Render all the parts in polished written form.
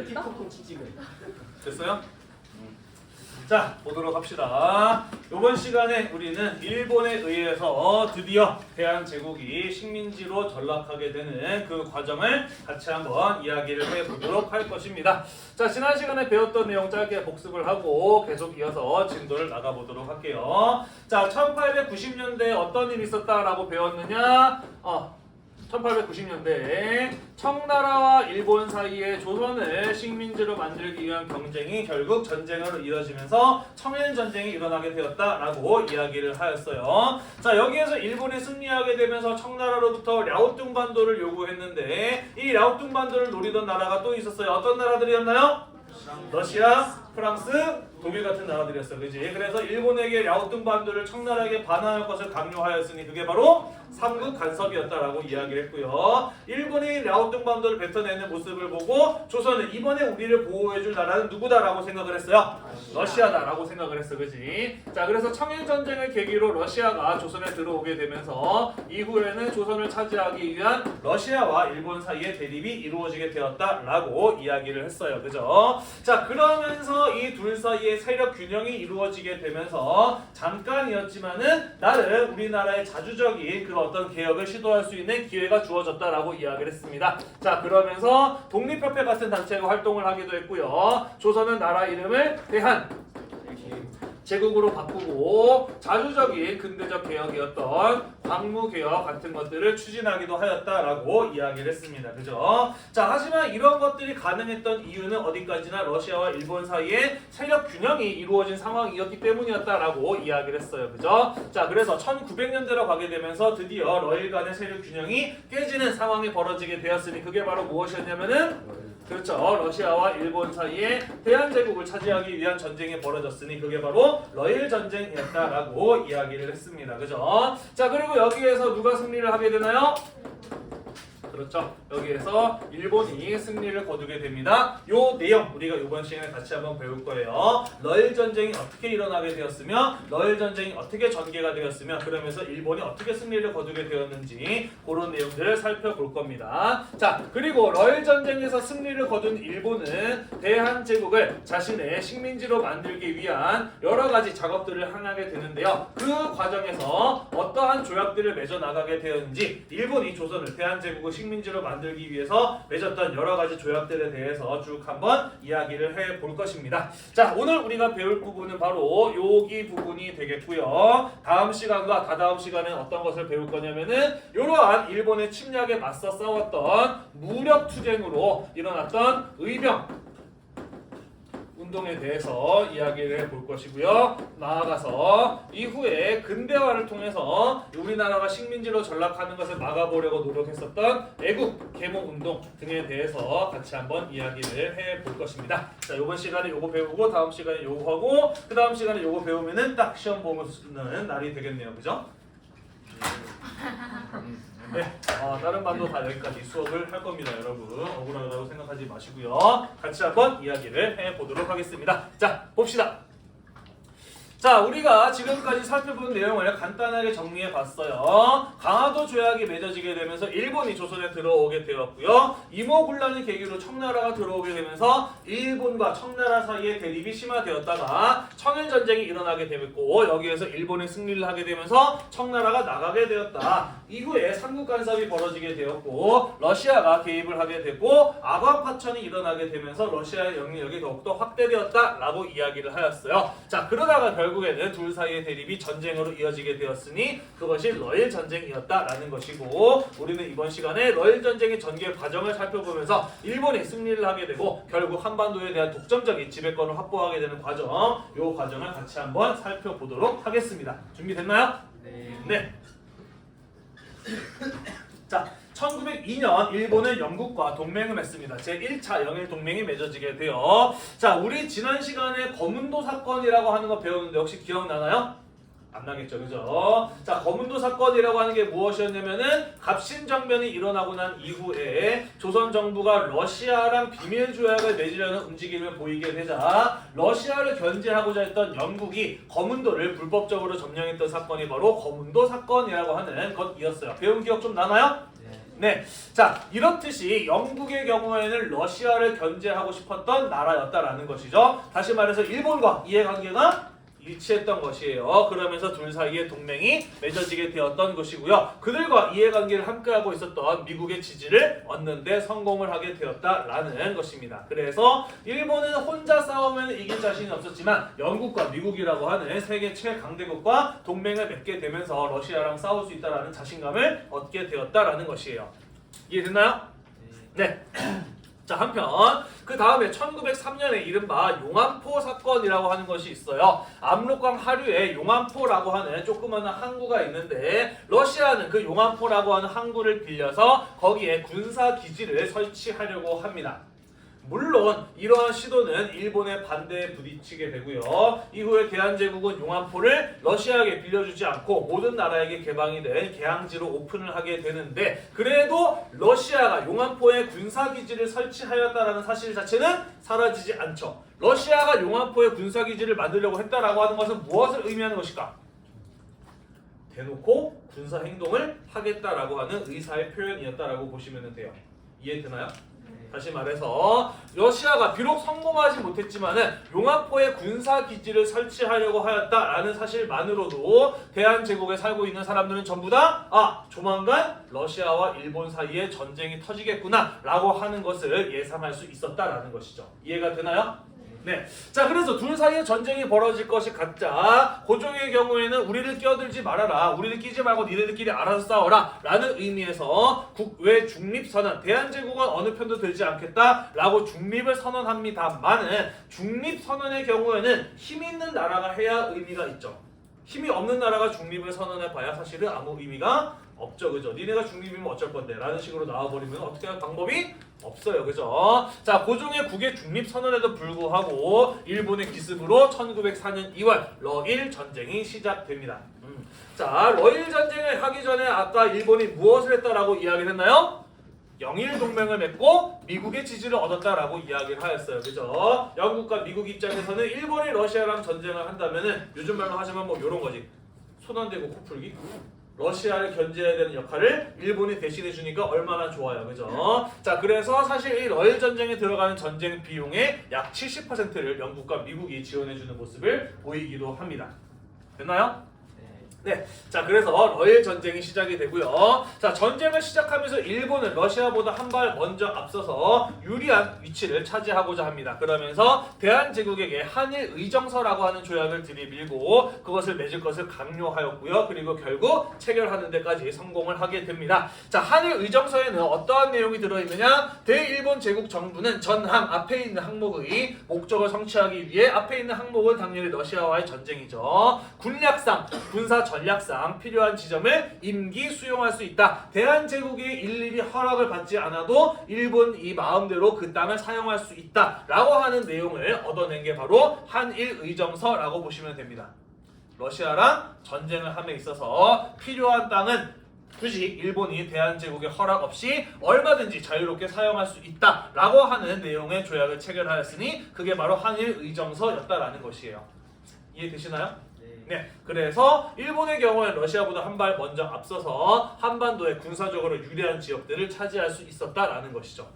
틱톡 찍으래. 됐어요? 자, 보도록 합시다. 이번 시간에 우리는 일본에 의해서 드디어 대한제국이 식민지로 전락하게 되는 그 과정을 같이 한번 이야기를 해보도록 할 것입니다. 자, 지난 시간에 배웠던 내용 짧게 복습을 하고 계속 이어서 진도를 나가보도록 할게요. 자, 1890년대에 어떤 일이 있었다라고 배웠느냐? 1890년대에 청나라와 일본 사이에 조선을 식민지로 만들기 위한 경쟁이 결국 전쟁으로 이어지면서 청일전쟁이 일어나게 되었다라고 이야기를 하였어요. 자, 여기에서 일본이 승리하게 되면서 청나라로부터 랴오뚱반도를 요구했는데 이 랴오뚱반도를 노리던 나라가 또 있었어요. 어떤 나라들이었나요? 러시아, 프랑스, 독일 같은 나라들이었어요. 그지? 그래서 일본에게 랴오뚱반도를 청나라에게 반환할 것을 강요하였으니 그게 바로 삼국 간섭이었다라고 이야기를 했고요. 일본이 랴오뚱반도를 뱉어내는 모습을 보고 조선은 이번에 우리를 보호해줄 나라는 누구다라고 생각을 했어요? 러시아다라고 생각을 했어. 그지? 자, 그래서 청일전쟁을 계기로 러시아가 조선에 들어오게 되면서 이후에는 조선을 차지하기 위한 러시아와 일본 사이의 대립이 이루어지게 되었다라고 이야기를 했어요. 그죠? 자, 그러면서 이 둘 사이의 세력 균형이 이루어지게 되면서 잠깐이었지만은 나름 우리나라의 자주적인 그 어떤 개혁을 시도할 수 있는 기회가 주어졌다라고 이야기를 했습니다. 자, 그러면서 독립협회 같은 단체가 활동을 하기도 했고요. 조선은 나라 이름을 대한 제국으로 바꾸고 자주적인 근대적 개혁이었던 광무개혁 같은 것들을 추진하기도 하였다라고 이야기를 했습니다. 그죠? 자, 하지만 이런 것들이 가능했던 이유는 어디까지나 러시아와 일본 사이에 세력 균형이 이루어진 상황이었기 때문이었다라고 이야기를 했어요. 그죠? 자, 그래서 1900년대로 가게 되면서 드디어 러일 간의 세력 균형이 깨지는 상황이 벌어지게 되었으니 그게 바로 무엇이었냐면은 그렇죠. 러시아와 일본 사이에 대한제국을 차지하기 위한 전쟁이 벌어졌으니 그게 바로 러일 전쟁이었다라고 이야기를 했습니다. 그죠? 자, 그리고 여기에서 누가 승리를 하게 되나요? 그렇죠. 여기에서 일본이 승리를 거두게 됩니다. 요 내용 우리가 이번 시간에 같이 한번 배울 거예요. 러일 전쟁이 어떻게 일어나게 되었으며 러일 전쟁이 어떻게 전개가 되었으며 그러면서 일본이 어떻게 승리를 거두게 되었는지 그런 내용들을 살펴볼 겁니다. 자, 그리고 러일 전쟁에서 승리를 거둔 일본은 대한제국을 자신의 식민지로 만들기 위한 여러 가지 작업들을 행하게 되는데요. 그 과정에서 어떠한 조약들을 맺어 나가게 되었는지 일본이 조선을 대한제국을 식민지로 만들기 위해서 맺었던 여러 가지 조약들에 대해서 쭉 한번 이야기를 해볼 것입니다. 자, 오늘 우리가 배울 부분은 바로 여기 부분이 되겠고요. 다음 시간과 다다음 시간에 어떤 것을 배울 거냐면은 이러한 일본의 침략에 맞서 싸웠던 무력 투쟁으로 일어났던 의병 운동에 대해서 이야기를 해볼 것이고요. 나아가서 이후에 근대화를 통해서 우리나라가 식민지로 전락하는 것을 막아보려고 노력했었던 애국 계몽 운동 등에 대해서 같이 한번 이야기를 해볼 것입니다. 자, 이번 시간에 요거 배우고 다음 시간에 요거 하고 그 다음 시간에 요거 배우면은 딱 시험 보는 날이 되겠네요. 그죠? 네, 다른 반도 다 여기까지 수업을 할 겁니다, 여러분. 억울하다고 생각하지 마시고요. 같이 한번 이야기를 해보도록 하겠습니다. 자, 봅시다. 자, 우리가 지금까지 살펴본 내용을 간단하게 정리해 봤어요. 강화도 조약이 맺어지게 되면서 일본이 조선에 들어오게 되었고요. 이모군란을 계기로 청나라가 들어오게 되면서 일본과 청나라 사이의 대립이 심화되었다가 청일전쟁이 일어나게 되었고 여기에서 일본이 승리를 하게 되면서 청나라가 나가게 되었다. 이후에 삼국간섭이 벌어지게 되었고 러시아가 개입을 하게 됐고 아광파천이 일어나게 되면서 러시아의 영향력이 더욱더 확대되었다라고 이야기를 하였어요. 자, 그러다가 결국에는 둘 사이의 대립이 전쟁으로 이어지게 되었으니 그것이 러일 전쟁이었다라는 것이고 우리는 이번 시간에 러일 전쟁의 전개 과정을 살펴보면서 일본이 승리를 하게 되고 결국 한반도에 대한 독점적인 지배권을 확보하게 되는 과정, 이 과정을 같이 한번 살펴보도록 하겠습니다. 준비됐나요? 네. 자, 1902년 일본은 영국과 동맹을 맺습니다. 제1차 영일 동맹이 맺어지게 돼요. 자, 우리 지난 시간에 거문도 사건이라고 하는 거 배웠는데 혹시 기억나나요? 안 나겠죠, 그죠? 자, 거문도 사건이라고 하는 게 무엇이었냐면은 갑신정변이 일어나고 난 이후에 조선 정부가 러시아랑 비밀 조약을 맺으려는 움직임을 보이게 되자 러시아를 견제하고자 했던 영국이 거문도를 불법적으로 점령했던 사건이 바로 거문도 사건이라고 하는 것이었어요. 배운 기억 좀 나나요? 네, 자 이렇듯이 영국의 경우에는 러시아를 견제하고 싶었던 나라였다라는 것이죠. 다시 말해서 일본과 이해관계가 일치했던 것이에요. 그러면서 둘 사이에 동맹이 맺어지게 되었던 것이고요. 그들과 이해관계를 함께하고 있었던 미국의 지지를 얻는 데 성공을 하게 되었다라는 것입니다. 그래서 일본은 혼자 싸우면 이길 자신이 없었지만 영국과 미국이라고 하는 세계 최강대국과 동맹을 맺게 되면서 러시아랑 싸울 수 있다라는 자신감을 얻게 되었다라는 것이에요. 이해됐나요? 네. 자, 한편 그 다음에 1903년에 이른바 용암포 사건이라고 하는 것이 있어요. 압록강 하류에 용암포라고 하는 조그마한 항구가 있는데 러시아는 그 용암포라고 하는 항구를 빌려서 거기에 군사기지를 설치하려고 합니다. 물론 이러한 시도는 일본의 반대에 부딪히게 되고요. 이후에 대한제국은 용암포를 러시아에게 빌려주지 않고 모든 나라에게 개방이 된 개항지로 오픈을 하게 되는데 그래도 러시아가 용암포에 군사기지를 설치하였다는 사실 자체는 사라지지 않죠. 러시아가 용암포에 군사기지를 만들려고 했다라고 하는 것은 무엇을 의미하는 것일까? 대놓고 군사행동을 하겠다라고 하는 의사의 표현이었다라고 보시면 돼요. 이해되나요? 다시 말해서 러시아가 비록 성공하지 못했지만은 용암포에 군사기지를 설치하려고 하였다라는 사실만으로도 대한제국에 살고 있는 사람들은 전부 다 조만간 러시아와 일본 사이에 전쟁이 터지겠구나 라고 하는 것을 예상할 수 있었다라는 것이죠. 이해가 되나요? 네. 자, 그래서 둘 사이에 전쟁이 벌어질 것이 같자 고종의 경우에는 우리를 끼어들지 말아라. 우리를 끼지 말고 니네들끼리 알아서 싸워라. 라는 의미에서 국외 중립선언, 대한제국은 어느 편도 들지 않겠다. 라고 중립을 선언합니다만은 중립선언의 경우에는 힘 있는 나라가 해야 의미가 있죠. 힘이 없는 나라가 중립을 선언해봐야 사실은 아무 의미가 없죠. 그죠? 니네가 중립이면 어쩔 건데 라는 식으로 나와버리면 어떻게 할 방법이 없어요. 그죠? 자, 고종의 국외 중립 선언에도 불구하고 일본의 기습으로 1904년 2월 러일 전쟁이 시작됩니다. 자, 러일 전쟁을 하기 전에 아까 일본이 무엇을 했다라고 이야기를 했나요? 영일 동맹을 맺고 미국의 지지를 얻었다라고 이야기를 하였어요. 그죠? 영국과 미국 입장에서는 일본이 러시아랑 전쟁을 한다면은 요즘 말로 하자면 뭐 요런 거지. 손 안 대고 코 풀기? 러시아를 견제해야 되는 역할을 일본이 대신해 주니까 얼마나 좋아요. 그죠? 자, 그래서 사실 이 러일 전쟁에 들어가는 전쟁 비용의 약 70%를 영국과 미국이 지원해 주는 모습을 보이기도 합니다. 됐나요? 네, 자 그래서 러일 전쟁이 시작이 되고요. 자, 전쟁을 시작하면서 일본은 러시아보다 한 발 먼저 앞서서 유리한 위치를 차지하고자 합니다. 그러면서 대한제국에게 한일 의정서라고 하는 조약을 들이밀고 그것을 맺을 것을 강요하였고요. 그리고 결국 체결하는 데까지 성공을 하게 됩니다. 자, 한일 의정서에는 어떠한 내용이 들어있느냐? 대일본 제국 정부는 전항 앞에 있는 항목의 목적을 성취하기 위해 앞에 있는 항목은 당연히 러시아와의 전쟁이죠. 군략상, 군사 전략상 필요한 지점을 임기 수용할 수 있다. 대한제국이 일일이 허락을 받지 않아도 일본이 마음대로 그 땅을 사용할 수 있다 라고 하는 내용을 얻어낸 게 바로 한일의정서라고 보시면 됩니다. 러시아랑 전쟁을 함에 있어서 필요한 땅은 굳이 일본이 대한제국의 허락 없이 얼마든지 자유롭게 사용할 수 있다 라고 하는 내용의 조약을 체결하였으니 그게 바로 한일의정서였다라는 것이에요. 이해되시나요? 네, 그래서 일본의 경우에 러시아보다 한 발 먼저 앞서서 한반도에 군사적으로 유리한 지역들을 차지할 수 있었다라는 것이죠.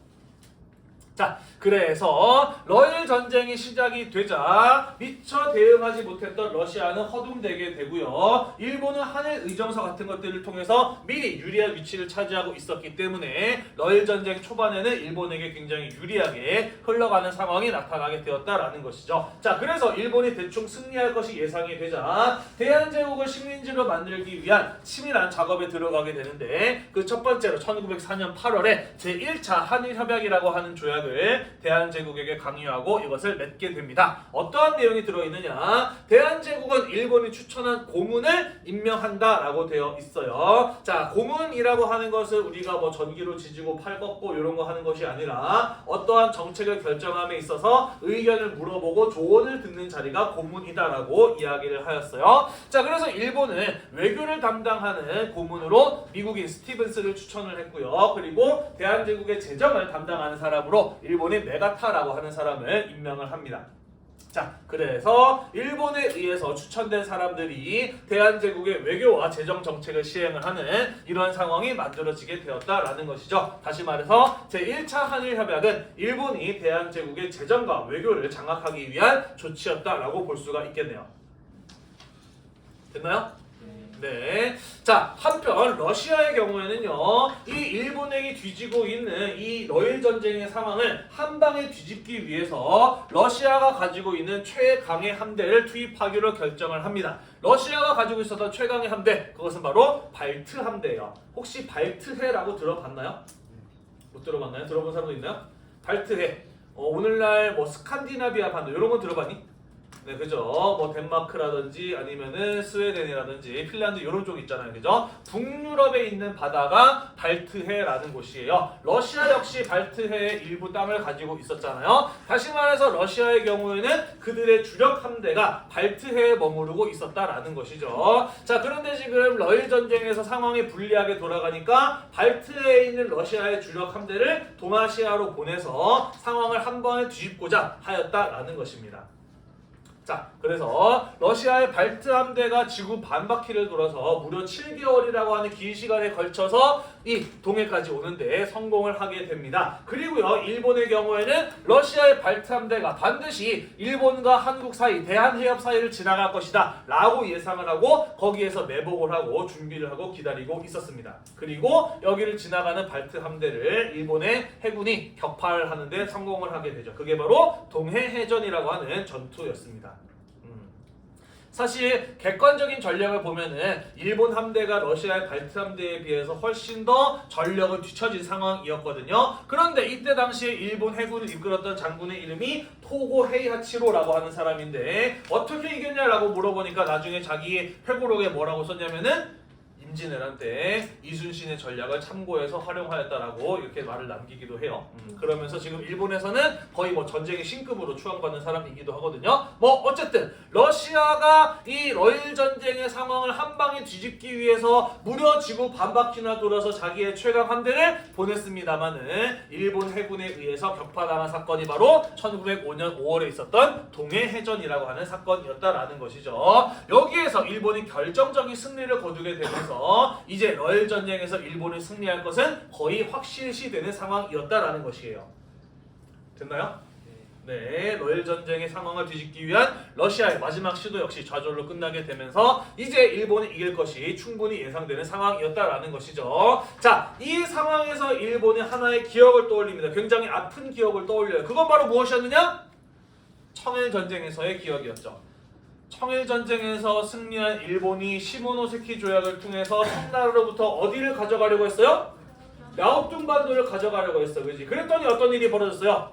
자, 그래서 러일 전쟁이 시작이 되자 미처 대응하지 못했던 러시아는 허둥대게 되고요. 일본은 한일 의정서 같은 것들을 통해서 미리 유리한 위치를 차지하고 있었기 때문에 러일 전쟁 초반에는 일본에게 굉장히 유리하게 흘러가는 상황이 나타나게 되었다라는 것이죠. 자, 그래서 일본이 대충 승리할 것이 예상이 되자 대한제국을 식민지로 만들기 위한 치밀한 작업에 들어가게 되는데 그 첫 번째로 1904년 8월에 제1차 한일협약이라고 하는 조약을 대한제국에게 강요하고 이것을 맺게 됩니다. 어떠한 내용이 들어있느냐? 대한제국은 일본이 추천한 고문을 임명한다라고 되어 있어요. 자, 고문이라고 하는 것을 우리가 뭐 전기로 지지고 팔 꺾고 이런 거 하는 것이 아니라 어떠한 정책을 결정함에 있어서 의견을 물어보고 조언을 듣는 자리가 고문이다라고 이야기를 하였어요. 자, 그래서 일본은 외교를 담당하는 고문으로 미국인 스티븐스를 추천을 했고요. 그리고 대한제국의 재정을 담당하는 사람으로 일본의 메가타라고 하는 사람을 임명을 합니다. 자, 그래서 일본에 의해서 추천된 사람들이 대한제국의 외교와 재정 정책을 시행을 하는 이런 상황이 만들어지게 되었다라는 것이죠. 다시 말해서 제1차 한일협약은 일본이 대한제국의 재정과 외교를 장악하기 위한 조치였다라고 볼 수가 있겠네요. 됐나요? 네. 자, 한편 러시아의 경우에는요, 이 일본에게 뒤지고 있는 이 러일 전쟁의 상황을 한 방에 뒤집기 위해서 러시아가 가지고 있는 최강의 함대를 투입하기로 결정을 합니다. 러시아가 가지고 있었던 최강의 함대, 그것은 바로 발트 함대예요. 혹시 발트해라고 들어봤나요? 못 들어봤나요? 들어본 사람도 있나요? 발트해. 오늘날 뭐 스칸디나비아 반도 이런 거 들어봤니? 네, 그죠. 뭐 덴마크라든지 아니면은 스웨덴이라든지 핀란드 이런 쪽 있잖아요, 그죠? 북유럽에 있는 바다가 발트해라는 곳이에요. 러시아 역시 발트해의 일부 땅을 가지고 있었잖아요. 다시 말해서 러시아의 경우에는 그들의 주력 함대가 발트해에 머무르고 있었다라는 것이죠. 자, 그런데 지금 러일 전쟁에서 상황이 불리하게 돌아가니까 발트해에 있는 러시아의 주력 함대를 동아시아로 보내서 상황을 한 번에 뒤집고자 하였다라는 것입니다. 자, 그래서 러시아의 발트 함대가 지구 반바퀴를 돌아서 무려 7개월이라고 하는 긴 시간에 걸쳐서 이 동해까지 오는데 성공을 하게 됩니다. 그리고요, 일본의 경우에는 러시아의 발트 함대가 반드시 일본과 한국 사이, 대한해협 사이를 지나갈 것이다 라고 예상을 하고 거기에서 매복을 하고 준비를 하고 기다리고 있었습니다. 그리고 여기를 지나가는 발트 함대를 일본의 해군이 격파를 하는데 성공을 하게 되죠. 그게 바로 동해해전이라고 하는 전투였습니다. 사실 객관적인 전력을 보면은 일본 함대가 러시아의 발트 함대에 비해서 훨씬 더 전력을 뒤처진 상황이었거든요. 그런데 이때 당시에 일본 해군을 이끌었던 장군의 이름이 토고 헤이하치로라고 하는 사람인데 어떻게 이겼냐라고 물어보니까 나중에 자기 회고록에 뭐라고 썼냐면은 임진왜란 때 이순신의 전략을 참고해서 활용하였다라고 이렇게 말을 남기기도 해요. 그러면서 지금 일본에서는 거의 뭐 전쟁의 신급으로 추앙받는 사람이기도 하거든요. 뭐 어쨌든 러시아가 이 러일 전쟁의 상황을 한 방에 뒤집기 위해서 무려 지구 반바퀴나 돌아서 자기의 최강 함대를 보냈습니다만은 일본 해군에 의해서 격파당한 사건이 바로 1905년 5월에 있었던 동해해전이라고 하는 사건이었다라는 것이죠. 여기에서 일본이 결정적인 승리를 거두게 되면서 이제 러일 전쟁에서 일본이 승리할 것은 거의 확실시되는 상황이었다라는 것이에요. 됐나요? 네, 러일 전쟁의 상황을 뒤집기 위한 러시아의 마지막 시도 역시 좌절로 끝나게 되면서 이제 일본이 이길 것이 충분히 예상되는 상황이었다라는 것이죠. 자, 이 상황에서 일본이 하나의 기억을 떠올립니다. 굉장히 아픈 기억을 떠올려요. 그건 바로 무엇이었느냐? 청일 전쟁에서의 기억이었죠. 청일전쟁에서 승리한 일본이 시모노세키 조약을 통해서 청나라로부터 어디를 가져가려고 했어요? 랴오뚱반도를 가져가려고 했어, 그지? 그랬더니 어떤 일이 벌어졌어요?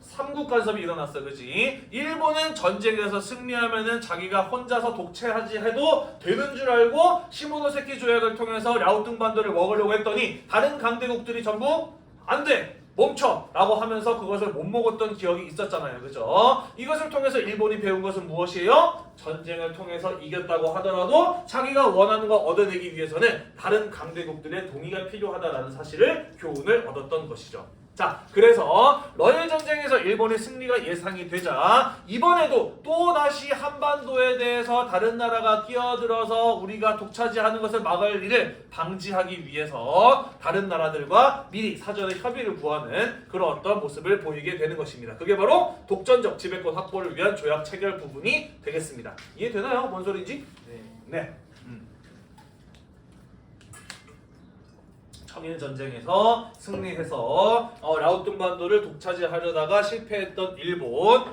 삼국 간섭이 일어났어, 그지? 일본은 전쟁에서 승리하면은 자기가 혼자서 독재하지 해도 되는 줄 알고 시모노세키 조약을 통해서 랴오뚱반도를 먹으려고 했더니 다른 강대국들이 전부 안 돼! 멈춰! 라고 하면서 그것을 못 먹었던 기억이 있었잖아요. 그죠? 이것을 통해서 일본이 배운 것은 무엇이에요? 전쟁을 통해서 이겼다고 하더라도 자기가 원하는 거 얻어내기 위해서는 다른 강대국들의 동의가 필요하다라는 사실을 교훈을 얻었던 것이죠. 자, 그래서 러일 전쟁에서 일본의 승리가 예상이 되자 이번에도 또다시 한반도에 대해서 다른 나라가 끼어들어서 우리가 독차지하는 것을 막을 일을 방지하기 위해서 다른 나라들과 미리 사전에 협의를 구하는 그런 어떤 모습을 보이게 되는 것입니다. 그게 바로 독전적 지배권 확보를 위한 조약 체결 부분이 되겠습니다. 이해되나요? 뭔 소리인지? 네. 청일 전쟁에서 승리해서 랴오뚱반도를 독차지하려다가 실패했던 일본,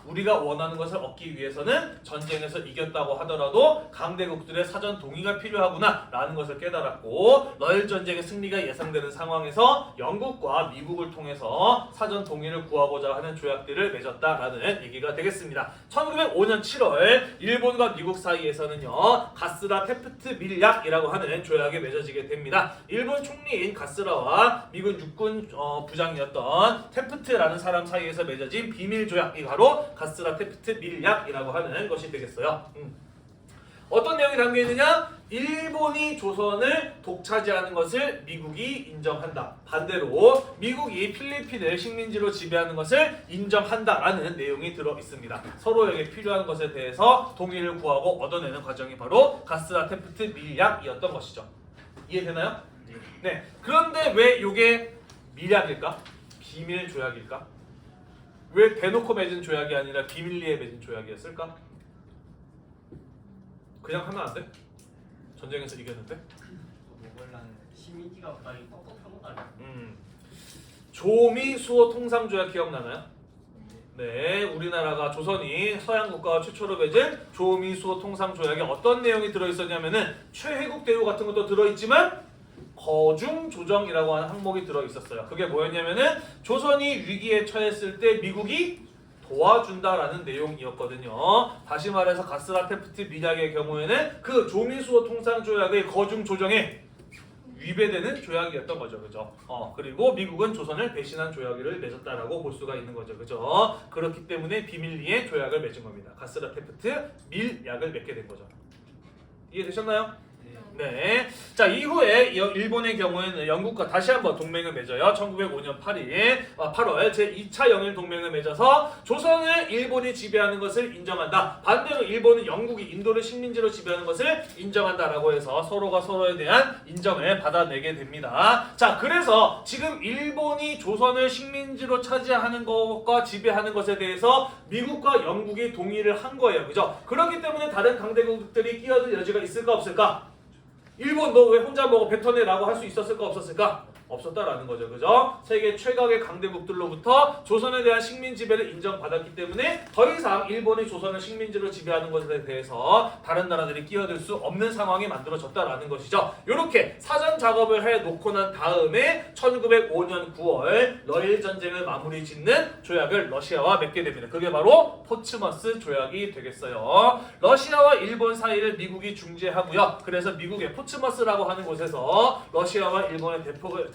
우리가 원하는 것을 얻기 위해서는 전쟁에서 이겼다고 하더라도 강대국들의 사전 동의가 필요하구나 라는 것을 깨달았고 러일 전쟁의 승리가 예상되는 상황에서 영국과 미국을 통해서 사전 동의를 구하고자 하는 조약들을 맺었다라는 얘기가 되겠습니다. 1905년 7월 일본과 미국 사이에서는요 가스라 테프트 밀약이라고 하는 조약이 맺어지게 됩니다. 일본 총리인 가스라와 미군 육군 부장이었던 테프트라는 사람 사이에서 맺어진 비밀 조약이 바로 가스라 테프트 밀약이라고 하는 것이 되겠어요. 어떤 내용이 담겨 있느냐? 일본이 조선을 독차지하는 것을 미국이 인정한다. 반대로 미국이 필리핀을 식민지로 지배하는 것을 인정한다라는 내용이 들어 있습니다. 서로에게 필요한 것에 대해서 동의를 구하고 얻어내는 과정이 바로 가스라-테프트 밀약이었던 것이죠. 이해되나요? 네. 그런데 왜 이게 밀약일까? 비밀 조약일까? 왜 대놓고 맺은 조약이 아니라 비밀리에 맺은 조약이었을까? 그냥 하면 안 돼? 전쟁에서 이겼는데? 모골라는 시민기가 빨리 뻑뻑한 거 아니야? 조미 수호 통상조약 기억나나요? 네, 우리나라가 조선이 서양 국가와 최초로 맺은 조미 수호 통상조약에 어떤 내용이 들어있었냐면은 최혜국 대우 같은 것도 들어있지만 거중 조정이라고 하는 항목이 들어있었어요. 그게 뭐였냐면은 조선이 위기에 처했을 때 미국이 도와준다라는 내용이었거든요. 다시 말해서 가스라-테프트 밀약의 경우에는 그 조미수호 통상조약의 거중 조정에 위배되는 조약이었던 거죠. 그죠? 그리고 미국은 조선을 배신한 조약을 맺었다라고 볼 수가 있는 거죠. 그죠? 그렇기 때문에 비밀리에 조약을 맺은 겁니다. 가스라-테프트 밀약을 맺게 된 거죠. 이해되셨나요? 네. 자, 이후에 일본의 경우에는 영국과 다시 한번 동맹을 맺어요. 1905년 8월 제2차 영일 동맹을 맺어서 조선을 일본이 지배하는 것을 인정한다. 반대로 일본은 영국이 인도를 식민지로 지배하는 것을 인정한다라고 해서 서로가 서로에 대한 인정을 받아내게 됩니다. 자, 그래서 지금 일본이 조선을 식민지로 차지하는 것과 지배하는 것에 대해서 미국과 영국이 동의를 한 거예요. 그죠? 그렇기 때문에 다른 강대국들이 끼어들 여지가 있을까 없을까? 일본 너 왜 혼자 먹어 뱉어내 라고 할 수 있었을까 없었을까? 없었다라는 거죠. 그죠? 세계 최강의 강대국들로부터 조선에 대한 식민 지배를 인정받았기 때문에 더 이상 일본이 조선을 식민지로 지배하는 것에 대해서 다른 나라들이 끼어들 수 없는 상황이 만들어졌다라는 것이죠. 이렇게 사전 작업을 해놓고 난 다음에 1905년 9월 러일 전쟁을 마무리 짓는 조약을 러시아와 맺게 됩니다. 그게 바로 포츠머스 조약이 되겠어요. 러시아와 일본 사이를 미국이 중재하고요. 그래서 미국의 포츠머스라고 하는 곳에서 러시아와 일본의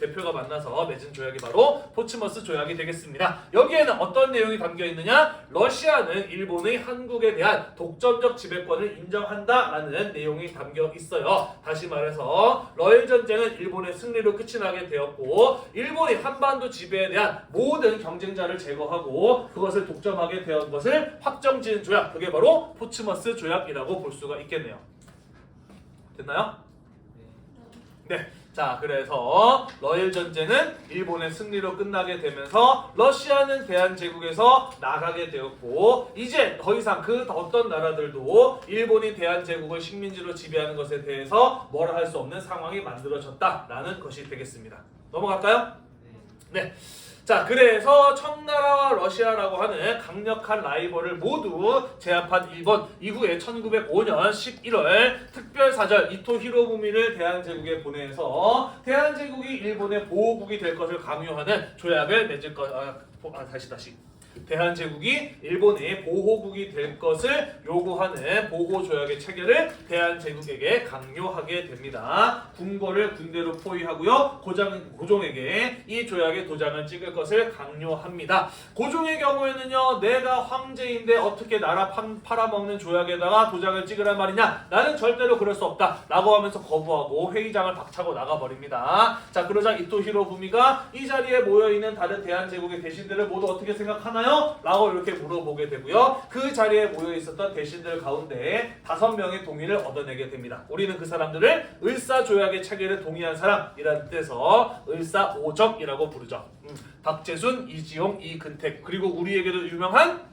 대표가 만나서 맺은 조약이 바로 포츠머스 조약이 되겠습니다. 여기에는 어떤 내용이 담겨 있느냐? 러시아는 일본의 한국에 대한 독점적 지배권을 인정한다라는 내용이 담겨 있어요. 다시 말해서 러일 전쟁은 일본의 승리로 끝이 나게 되었고 일본이 한반도 지배에 대한 모든 경쟁자를 제거하고 그것을 독점하게 되었던 것을 확정지은 조약, 그게 바로 포츠머스 조약이라고 볼 수가 있겠네요. 됐나요? 네. 자, 그래서 러일 전쟁은 일본의 승리로 끝나게 되면서 러시아는 대한제국에서 나가게 되었고 이제 더 이상 그 어떤 나라들도 일본이 대한제국을 식민지로 지배하는 것에 대해서 뭐라 할 수 없는 상황이 만들어졌다라는 것이 되겠습니다. 넘어갈까요? 네. 자, 그래서 청나라와 러시아라고 하는 강력한 라이벌을 모두 제압한 일본 이후에 1905년 11월 특별사절 이토 히로부미를 대한제국에 보내서 대한제국이 일본의 보호국이 될 것을 강요하는 조약을 맺을 것. 다시. 대한제국이 일본의 보호국이 될 것을 요구하는 보호조약의 체결을 대한제국에게 강요하게 됩니다. 궁궐을 군대로 포위하고요. 고종에게 이 조약의 도장을 찍을 것을 강요합니다. 고종의 경우에는요. 내가 황제인데 어떻게 나라 팔아먹는 조약에다가 도장을 찍으란 말이냐? 나는 절대로 그럴 수 없다 라고 하면서 거부하고 회의장을 박차고 나가버립니다. 자, 그러자 이토 히로부미가 이 자리에 모여있는 다른 대한제국의 대신들을 모두 어떻게 생각하나요? 라고 이렇게 물어보게 되고요. 그 자리에 모여 있었던 대신들 가운데 5명의 동의를 얻어내게 됩니다. 우리는 그 사람들을 을사조약의 체결에 동의한 사람이라는 뜻에서 을사오적이라고 부르죠. 박재순, 이지용, 이근택, 그리고 우리에게도 유명한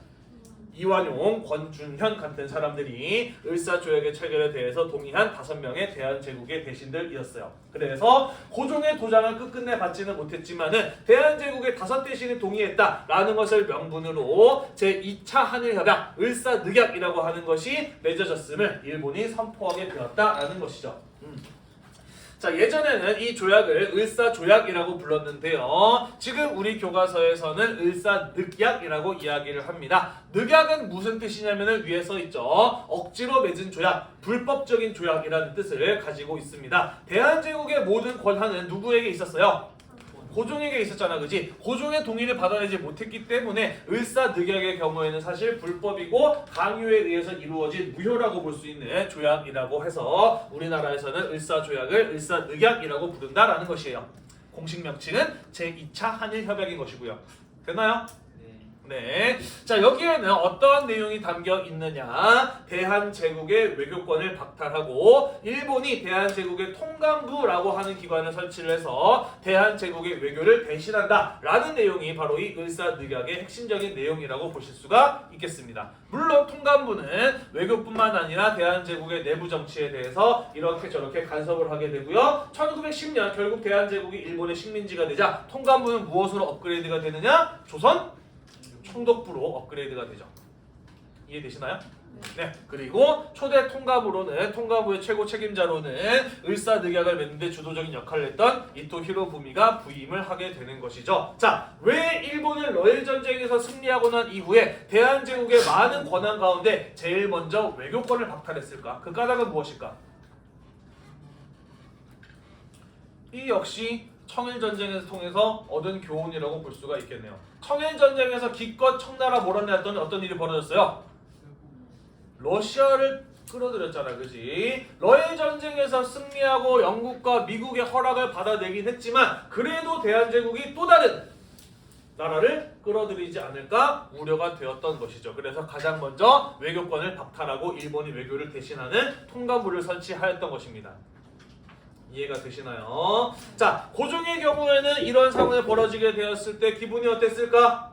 이완용, 권준현 같은 사람들이 을사조약의 체결에 대해서 동의한 5명의 대한제국의 대신들이었어요. 그래서 고종의 도장을 끝끝내 받지는 못했지만은 대한제국의 5대신이 동의했다라는 것을 명분으로 제2차 한일협약, 을사늑약이라고 하는 것이 맺어졌음을 일본이 선포하게 되었다라는 것이죠. 자, 예전에는 이 조약을 을사조약이라고 불렀는데요. 지금 우리 교과서에서는 을사늑약이라고 이야기를 합니다. 늑약은 무슨 뜻이냐면 위에 써 있죠. 억지로 맺은 조약, 불법적인 조약이라는 뜻을 가지고 있습니다. 대한제국의 모든 권한은 누구에게 있었어요? 고종에게 있었잖아, 그지? 고종의 동의를 받아내지 못했기 때문에 을사늑약의 경우에는 사실 불법이고 강요에 의해서 이루어진 무효라고 볼 수 있는 조약이라고 해서 우리나라에서는 을사조약을 을사늑약이라고 부른다라는 것이에요. 공식 명칭은 제2차 한일협약인 것이고요. 됐나요? 네. 자, 여기에는 어떤 내용이 담겨 있느냐? 대한제국의 외교권을 박탈하고 일본이 대한제국의 통감부라고 하는 기관을 설치를 해서 대한제국의 외교를 대신한다 라는 내용이 바로 이 을사늑약의 핵심적인 내용이라고 보실 수가 있겠습니다. 물론 통감부는 외교뿐만 아니라 대한제국의 내부 정치에 대해서 이렇게 저렇게 간섭을 하게 되고요. 1910년 결국 대한제국이 일본의 식민지가 되자 통감부는 무엇으로 업그레이드가 되느냐? 조선 총독부로 업그레이드가 되죠. 이해되시나요? 네. 그리고 초대 통감부로는 통감부의 최고 책임자로는 을사늑약을 맺는데 주도적인 역할을 했던 이토 히로부미가 부임을 하게 되는 것이죠. 자, 왜 일본은 러일 전쟁에서 승리하고 난 이후에 대한제국의 많은 권한 가운데 제일 먼저 외교권을 박탈했을까? 그 까닭은 무엇일까? 이 역시 청일전쟁을 통해서 얻은 교훈이라고 볼 수가 있겠네요. 청일전쟁에서 기껏 청나라 몰아내었더니 어떤 일이 벌어졌어요? 러시아를 끌어들였잖아, 그지? 러일 전쟁에서 승리하고 영국과 미국의 허락을 받아내긴 했지만 그래도 대한제국이 또 다른 나라를 끌어들이지 않을까 우려가 되었던 것이죠. 그래서 가장 먼저 외교권을 박탈하고 일본이 외교를 대신하는 통감부를 설치하였던 것입니다. 이해가 되시나요? 자, 고종의 경우에는 이런 상황이 벌어지게 되었을 때 기분이 어땠을까?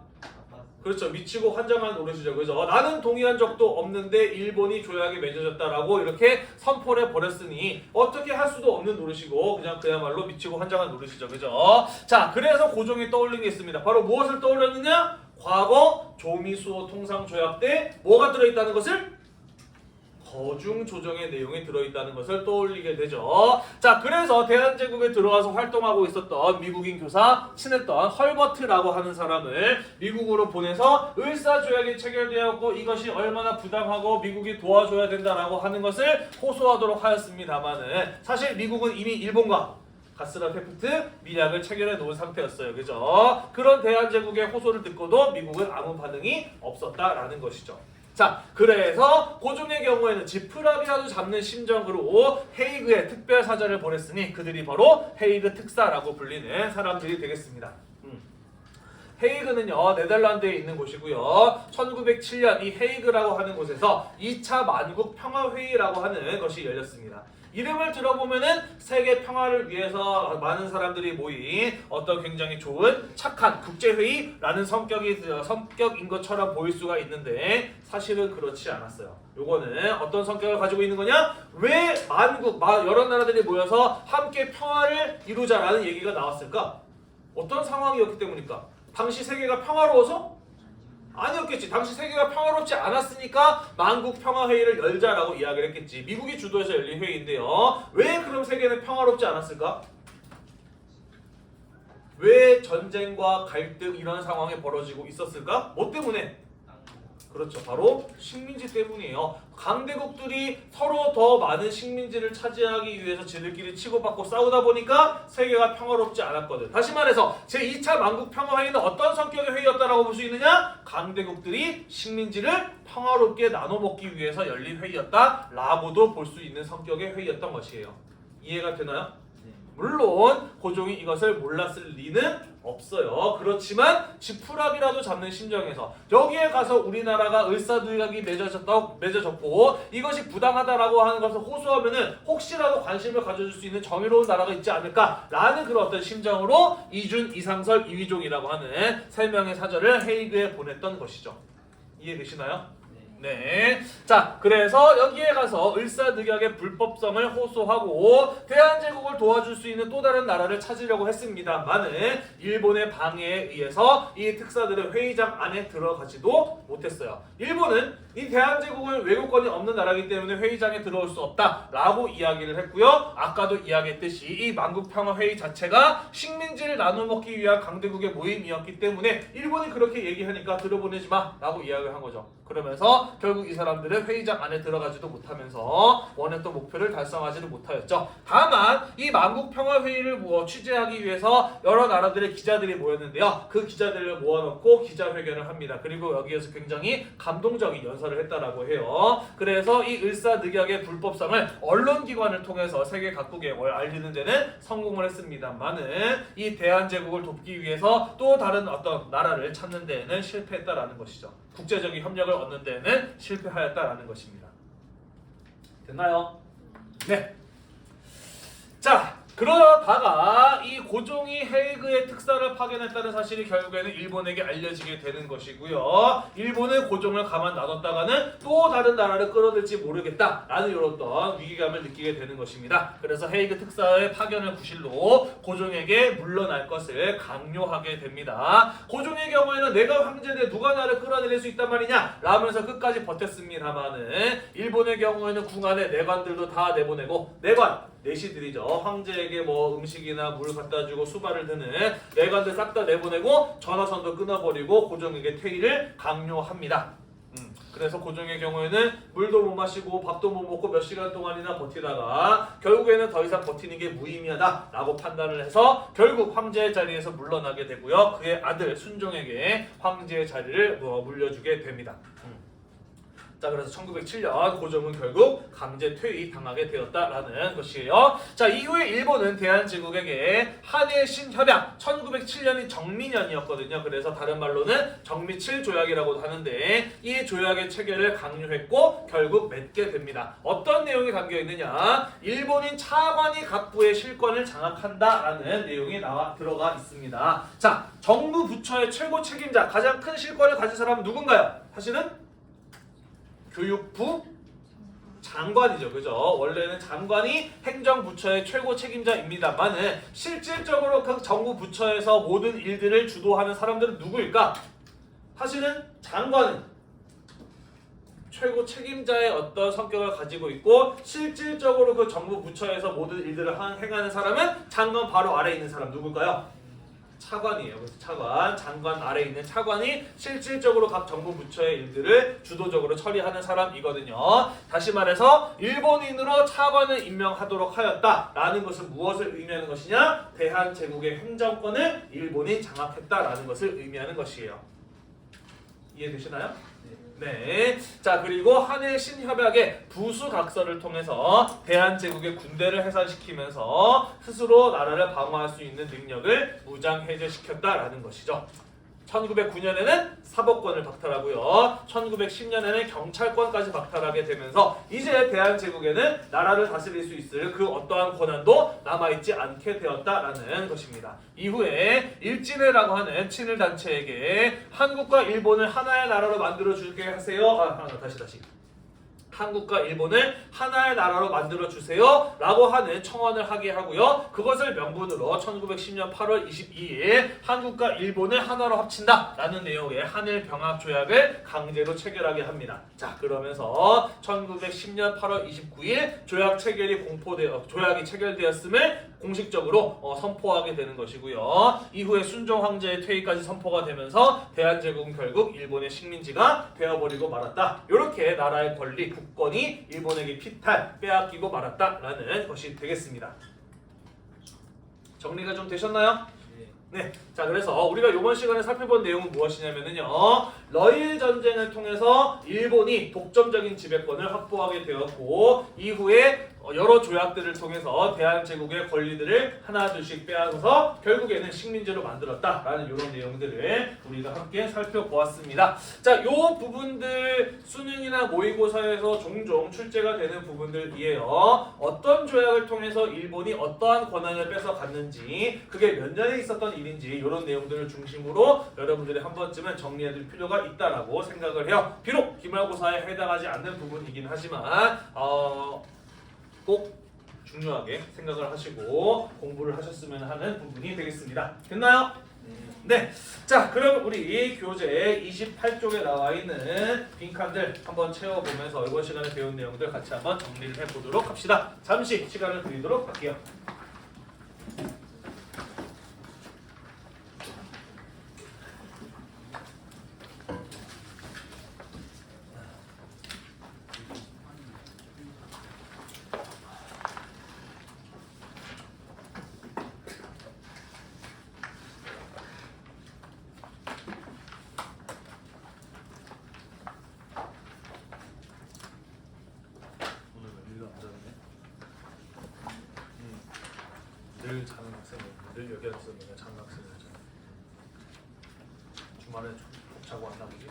그렇죠. 미치고 환장한 노릇이죠. 그죠? 나는 동의한 적도 없는데 일본이 조약에 맺어졌다라고 이렇게 선포를 버렸으니 어떻게 할 수도 없는 노릇이고 그냥 그야말로 미치고 환장한 노릇이죠. 그죠? 자, 그래서 고종이 떠올린 게 있습니다. 바로 무엇을 떠올렸느냐? 과거 조미수호 통상조약 때 뭐가 들어있다는 것을? 거중 조정의 내용이 들어있다는 것을 떠올리게 되죠. 자, 그래서 대한제국에 들어와서 활동하고 있었던 미국인 교사 친했던 헐버트라고 하는 사람을 미국으로 보내서 을사조약이 체결되었고 이것이 얼마나 부당하고 미국이 도와줘야 된다라고 하는 것을 호소하도록 하였습니다만은 사실 미국은 이미 일본과 가스라 페프트 미약을 체결해 놓은 상태였어요. 그죠? 그런 대한제국의 호소를 듣고도 미국은 아무 반응이 없었다라는 것이죠. 자, 그래서 고종의 경우에는 지푸라기라도 잡는 심정으로 헤이그에 특별 사절을 보냈으니 그들이 바로 헤이그 특사라고 불리는 사람들이 되겠습니다. 헤이그는요 네덜란드에 있는 곳이고요. 1907년 이 헤이그라고 하는 곳에서 2차 만국 평화회의라고 하는 것이 열렸습니다. 이름을 들어보면은 세계 평화를 위해서 많은 사람들이 모인 어떤 굉장히 좋은 착한 국제회의라는 성격인 것처럼 보일 수가 있는데 사실은 그렇지 않았어요. 요거는 어떤 성격을 가지고 있는 거냐? 왜 만국, 여러 나라들이 모여서 함께 평화를 이루자라는 얘기가 나왔을까? 어떤 상황이었기 때문일까? 당시 세계가 평화로워서? 아니었겠지. 당시 세계가 평화롭지 않았으니까 만국 평화회의를 열자라고 이야기를 했겠지. 미국이 주도해서 열린 회의인데요. 왜 그럼 세계는 평화롭지 않았을까? 왜 전쟁과 갈등 이런 상황이 벌어지고 있었을까? 뭐 때문에? 그렇죠. 바로 식민지 때문이에요. 강대국들이 서로 더 많은 식민지를 차지하기 위해서 지들끼리 치고받고 싸우다 보니까 세계가 평화롭지 않았거든. 다시 말해서 제2차 만국 평화회의는 어떤 성격의 회의였다라고 볼 수 있느냐? 강대국들이 식민지를 평화롭게 나눠먹기 위해서 열린 회의였다라고도 볼 수 있는 성격의 회의였던 것이에요. 이해가 되나요? 물론 고종이 이것을 몰랐을 리는 없어요. 그렇지만 지푸라기라도 잡는 심정에서 여기에 가서 우리나라가 을사늑약이 맺어졌고 이것이 부당하다라고 하는 것을 호소하면은 혹시라도 관심을 가져줄 수 있는 정의로운 나라가 있지 않을까라는 그런 어떤 심정으로 이준, 이상설, 이휘종이라고 하는 세 명의 사절을 헤이그에 보냈던 것이죠. 이해되시나요? 네. 자, 그래서 여기에 가서 을사늑약의 불법성을 호소하고 대한제국을 도와줄 수 있는 또 다른 나라를 찾으려고 했습니다만은 일본의 방해에 의해서 이 특사들은 회의장 안에 들어가지도 못했어요. 일본은 이 대한제국은 외교권이 없는 나라이기 때문에 회의장에 들어올 수 없다라고 이야기를 했고요. 아까도 이야기했듯이 이 만국평화회의 자체가 식민지를 나눠먹기 위한 강대국의 모임이었기 때문에 일본이 그렇게 얘기하니까 들어보내지 마라고 이야기를 한 거죠. 그러면서 하면서 결국 이 사람들은 회의장 안에 들어가지도 못하면서 원했던 목표를 달성하지는 못하였죠. 다만 이 만국평화회의를 취재하기 위해서 여러 나라들의 기자들이 모였는데요. 그 기자들을 모아놓고 기자회견을 합니다. 그리고 여기에서 굉장히 감동적인 연설을 했다라고 해요. 그래서 이 을사늑약의 불법성을 언론기관을 통해서 세계 각국에 알리는 데는 성공을 했습니다만은 이 대한제국을 돕기 위해서 또 다른 어떤 나라를 찾는 데에는 실패했다라는 것이죠. 국제적인 협력을 얻는 데에는 실패하였다라는 것입니다. 됐나요? 네. 자, 그러다가 이 고종이 헤이그의 특사를 파견했다는 사실이 결국에는 일본에게 알려지게 되는 것이고요. 일본은 고종을 가만 놔뒀다가는 또 다른 나라를 끌어들지 모르겠다라는 이런 위기감을 느끼게 되는 것입니다. 그래서 헤이그 특사의 파견을 구실로 고종에게 물러날 것을 강요하게 됩니다. 고종의 경우에는 내가 황제인데 누가 나를 끌어내릴 수 있단 말이냐 라면서 끝까지 버텼습니다만은 일본의 경우에는 궁안에 내관들도 다 내보내고 내시들이죠. 황제에게 뭐 음식이나 물 갖다 주고 수발을 드는 내관들 싹 다 내보내고 전화선도 끊어버리고 고종에게 퇴위를 강요합니다. 그래서 고종의 경우에는 물도 못 마시고 밥도 못 먹고 몇 시간 동안이나 버티다가 결국에는 더 이상 버티는 게 무의미하다라고 판단을 해서 결국 황제의 자리에서 물러나게 되고요. 그의 아들 순종에게 황제의 자리를 물려주게 됩니다. 자, 그래서 1907년 고종은 결국 강제 퇴위 당하게 되었다라는 것이에요. 자, 이후에 일본은 대한제국에게 한일 신협약 1907년이 정민년이었거든요. 그래서 다른 말로는 정미칠 조약이라고도 하는데 이 조약의 체결을 강요했고 결국 맺게 됩니다. 어떤 내용이 담겨 있느냐? 일본인 차관이 각부의 실권을 장악한다라는 내용이 들어가 있습니다. 자, 정부 부처의 최고 책임자, 가장 큰 실권을 가진 사람은 누군가요? 사실은 교육부 장관이죠. 그죠? 원래는 장관이 행정부처의 최고 책임자입니다만은 실질적으로 그 정부 부처에서 모든 일들을 주도하는 사람들은 누구일까? 사실은 장관은 최고 책임자의 어떤 성격을 가지고 있고 실질적으로 그 정부 부처에서 모든 일들을 행하는 사람은 장관 바로 아래에 있는 사람 누굴까요? 차관이에요. 그래서 장관 아래에 있는 차관이 실질적으로 각 정부 부처의 일들을 주도적으로 처리하는 사람이거든요. 다시 말해서 일본인으로 차관을 임명하도록 하였다라는 것은 무엇을 의미하는 것이냐? 대한제국의 행정권을 일본이 장악했다라는 것을 의미하는 것이에요. 이해되시나요? 네. 자, 그리고 한일 신협약의 부수각서를 통해서 대한제국의 군대를 해산시키면서 스스로 나라를 방어할 수 있는 능력을 무장해제시켰다라는 것이죠. 1909년에는 사법권을 박탈하고요. 1910년에는 경찰권까지 박탈하게 되면서 이제 대한제국에는 나라를 다스릴 수 있을 그 어떠한 권한도 남아있지 않게 되었다라는 것입니다. 이후에 일진회라고 하는 친일단체에게 한국과 일본을 하나의 나라로 만들어주게 하세요. 다시. 한국과 일본을 하나의 나라로 만들어주세요 라고 하는 청원을 하게 하고요. 그것을 명분으로 1910년 8월 22일 한국과 일본을 하나로 합친다 라는 내용의 한일병합조약을 강제로 체결하게 합니다. 자, 그러면서 1910년 8월 29일 조약이 체결되었음을 공식적으로 선포하게 되는 것이고요. 이후에 순종 황제의 퇴위까지 선포가 되면서 대한제국은 결국 일본의 식민지가 되어버리고 말았다. 이렇게 나라의 권리, 국권이 일본에게 빼앗기고 말았다라는 것이 되겠습니다. 정리가 좀 되셨나요? 네. 자, 그래서 우리가 이번 시간에 살펴본 내용은 무엇이냐면요. 러일 전쟁을 통해서 일본이 독점적인 지배권을 확보하게 되었고 이후에 여러 조약들을 통해서 대한제국의 권리들을 하나둘씩 빼앗아서 결국에는 식민지로 만들었다라는 이런 내용들을 우리가 함께 살펴보았습니다. 자, 요 부분들 수능이나 모의고사에서 종종 출제가 되는 부분들이에요. 어떤 조약을 통해서 일본이 어떠한 권한을 뺏어갔는지, 그게 몇 년에 있었던 일인지 이런 내용들을 중심으로 여러분들이 한 번쯤은 정리해둘 필요가 있다라고 생각을 해요. 비록 기말고사에 해당하지 않는 부분이긴 하지만 꼭 중요하게 생각을 하시고 공부를 하셨으면 하는 부분이 되겠습니다. 됐나요? 네. 자, 그럼 우리 교재 28쪽에 나와 있는 빈칸들 한번 채워보면서 이번 시간에 배운 내용들 같이 한번 정리를 해보도록 합시다. 잠시 시간을 드리도록 할게요. 늘 여기 앉아서 맨날 장난 쓰는 거잖아. 주말에 푹 자고 왔나 보지?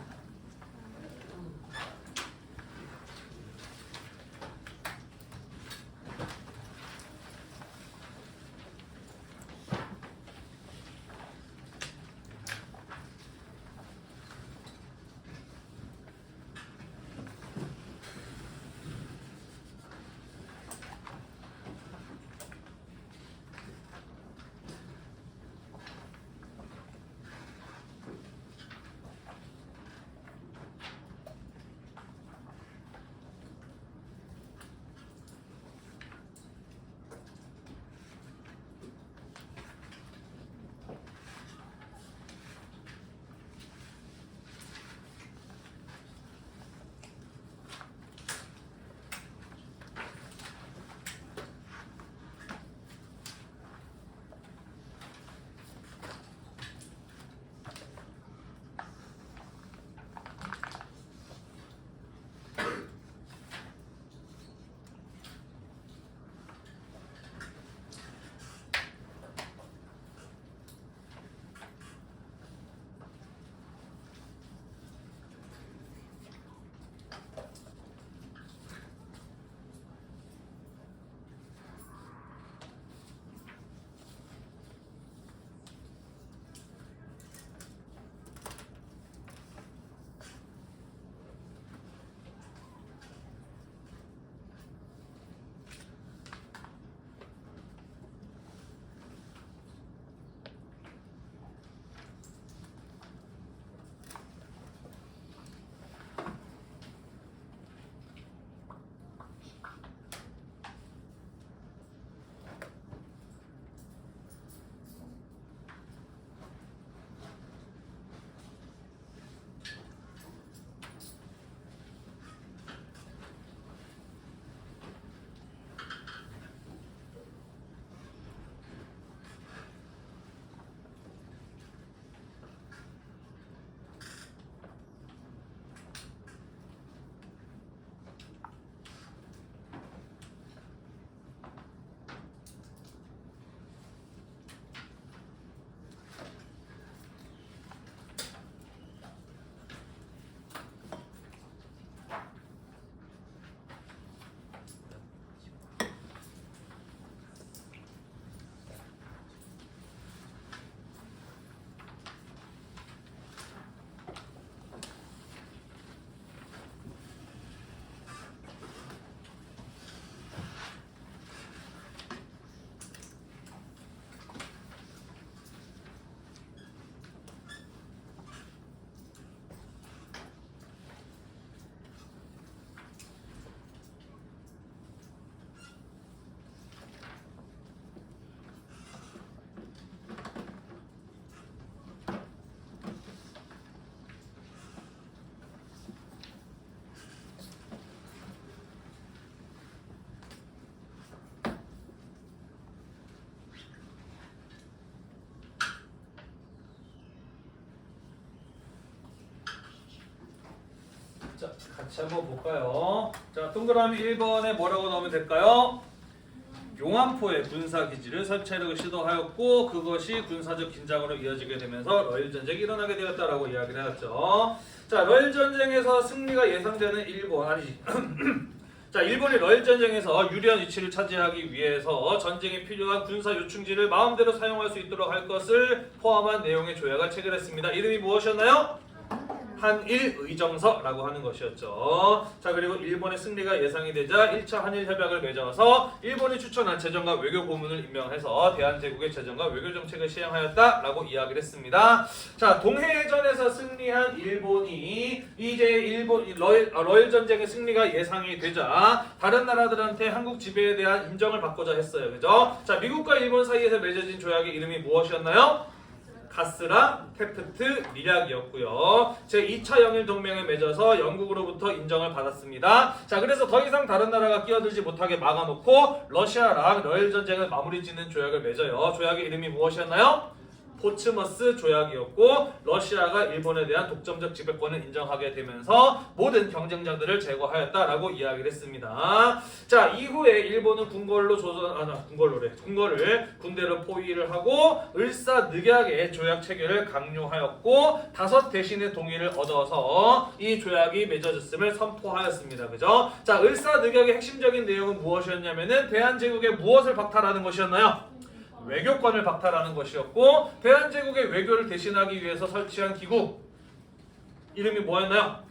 자, 같이 한번 볼까요? 자, 동그라미 1번에 뭐라고 넣으면 될까요? 용안포에 군사기지를 설치하려고 시도하였고 그것이 군사적 긴장으로 이어지게 되면서 러일 전쟁이 일어나게 되었다라고 이야기를 해놨죠. 자, 러일 전쟁에서 승리가 예상되는 일본 아니지. 자, 일본이 러일 전쟁에서 유리한 위치를 차지하기 위해서 전쟁에 필요한 군사 요충지를 마음대로 사용할 수 있도록 할 것을 포함한 내용의 조약을 체결했습니다. 이름이 무엇이었나요? 한일 의정서라고 하는 것이었죠. 자, 그리고 일본의 승리가 예상이 되자 1차 한일 협약을 맺어서 일본이 추천한 재정과 외교 고문을 임명해서 대한제국의 재정과 외교 정책을 시행하였다라고 이야기를 했습니다. 자, 동해전에서 승리한 일본이 이제 러일 전쟁의 승리가 예상이 되자 다른 나라들한테 한국 지배에 대한 인정을 받고자 했어요. 그죠? 자, 미국과 일본 사이에서 맺어진 조약의 이름이 무엇이었나요? 가스라 테프트 밀약이었고요. 제2차 영일 동맹에 맺어서 영국으로부터 인정을 받았습니다. 자, 그래서 더 이상 다른 나라가 끼어들지 못하게 막아놓고 러시아랑 러일 전쟁을 마무리 짓는 조약을 맺어요. 조약의 이름이 무엇이었나요? 포츠머스 조약이었고 러시아가 일본에 대한 독점적 지배권을 인정하게 되면서 모든 경쟁자들을 제거하였다라고 이야기를 했습니다. 자, 이후에 일본은 궁궐로 궁궐을 군대로 포위를 하고 을사늑약의 조약 체결을 강요하였고 5 대신의 동의를 얻어서 이 조약이 맺어졌음을 선포하였습니다. 그죠? 자, 을사늑약의 핵심적인 내용은 무엇이었냐면은 대한제국의 무엇을 박탈하는 것이었나요? 외교권을 박탈하는 것이었고 대한제국의 외교를 대신하기 위해서 설치한 기구 이름이 뭐였나요?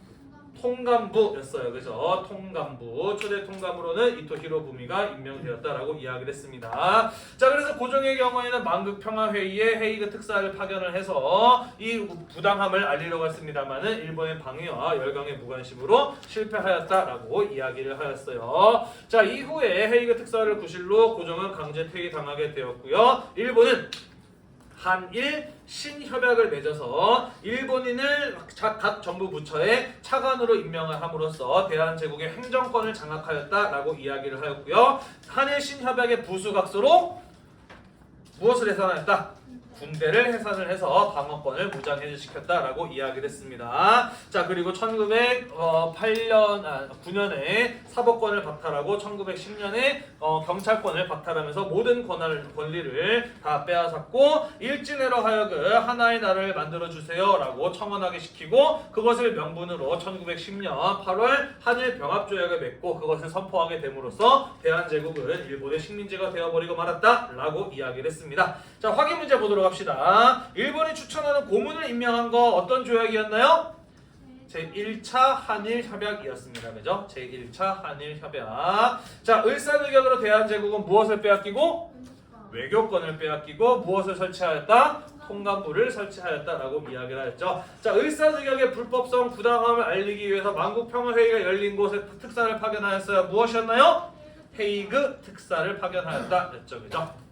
통감부였어요. 그죠? 통감부. 초대 통감으로는 이토 히로부미가 임명되었다라고 이야기를 했습니다. 자, 그래서 고종의 경우에는 만국 평화회의에 헤이그 특사를 파견을 해서 이 부당함을 알리려고 했습니다만은 일본의 방해와 열강의 무관심으로 실패하였다라고 이야기를 하였어요. 자, 이후에 헤이그 특사를 구실로 고종은 강제 퇴위당하게 되었고요. 일본은 한일 신협약을 맺어서 일본인을 각 정부 부처에 차관으로 임명을 함으로써 대한제국의 행정권을 장악하였다라고 이야기를 하였고요. 한일 신협약의 부수각서로 무엇을 해산하였다? 군대를 해산을 해서 방어권을 무장해제시켰다라고 이야기를 했습니다. 자, 그리고 1909년에 사법권을 박탈하고 1910년에 경찰권을 박탈하면서 모든 권리를 다 빼앗았고 일진회로 하여금 하나의 나라를 만들어주세요라고 청원하게 시키고 그것을 명분으로 1910년 8월 한일 병합조약을 맺고 그것을 선포하게 됨으로써 대한제국은 일본의 식민지가 되어버리고 말았다라고 이야기를 했습니다. 자, 확인 문제 보도록 합시다. 일본이 추천하는 고문을 임명한 거 어떤 조약이었나요? 제1차 한일협약이었습니다. 그죠? 제1차 한일협약. 자, 을사늑약으로 대한제국은 무엇을 빼앗기고? 외교권을 빼앗기고 무엇을 설치하였다? 통감부를 설치하였다라고 이야기를 하였죠. 자, 을사늑약의 불법성 부당함을 알리기 위해서 만국평화회의가 열린 곳에 특사를 파견하였어요. 무엇이었나요? 헤이그 특사를 파견하였다였죠. 그죠?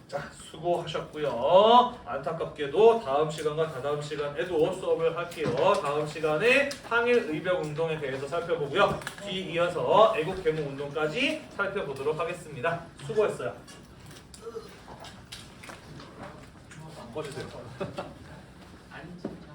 자, 수고하셨고요. 안타깝게도 다음 시간과 다다음 시간에도 수업을 할게요. 다음 시간에 항일 의병 운동에 대해서 살펴보고요. 뒤이어서 애국 개몽 운동까지 살펴보도록 하겠습니다. 수고했어요. 꺼주세요. 아니 진짜.